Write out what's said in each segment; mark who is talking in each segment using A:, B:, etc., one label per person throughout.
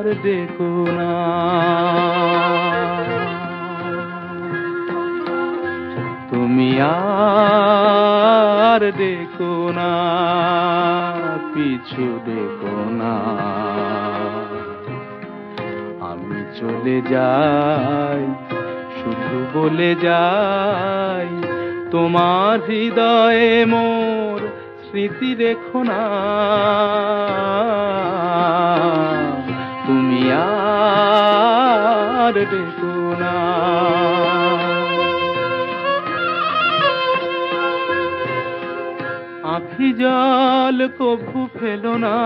A: আর দেখো না। তুমি আর দেখো না, পিছু দেখো না। আমি চলে যাই, শুধু বলে যাই, তোমার হৃদয়ে মোর স্মৃতি রেখো না। তুমি আর দেখো না। আঁখি জল কভু ফেলো না,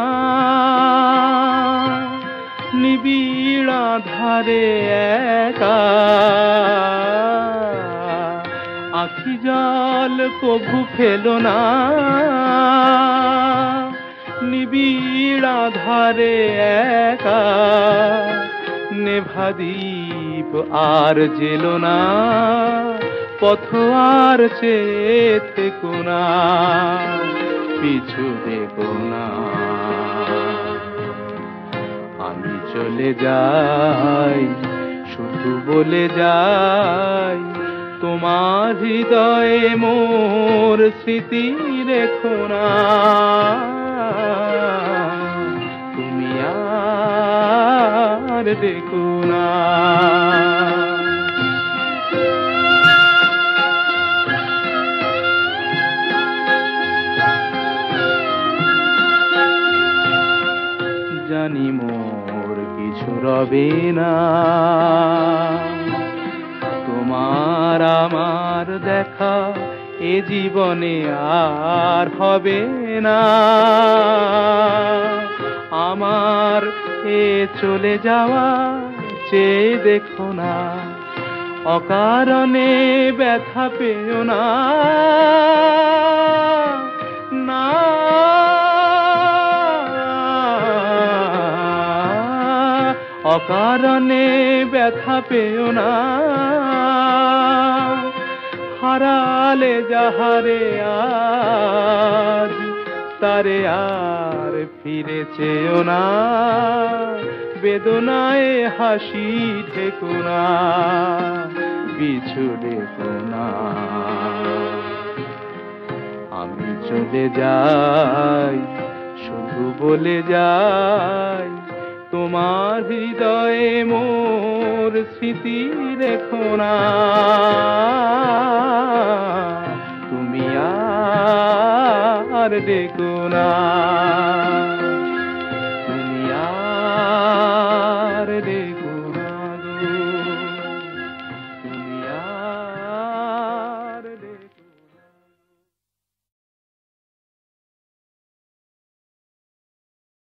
A: নিবিড় আধারে একা। আঁখি জল কভু ফেলো না, নিবিড় আধারে একা। নেভা দীপ আর জেলো না, পথ আর চেয়ে থেকো না। পিছু দেখো না। আমি চলে যাই, শুধু বলে যাই, তোমার হৃদয়ে মোর স্মৃতি রেখো না। তুমি আর দেখো না। জানি মোর কিছু রবে না, তোমার আমার দেখা এ জীবনে আর হবে না। আমার এ চলে যাওয়া চেয়ে দেখো না, অকারণে ব্যথা পেও না। না, অকারণে ব্যথা পেও না। হারালে যাহারে আজ, তারে আর ফিরে চেও না। বেদনায় হাসি ঠেকো না, পিছু দেখো না। আমি চলে যাই, শুধু বলে যাই, তোমার হৃদয়ে মোর স্মৃতি রেখো না। তুমি আর দেখো না।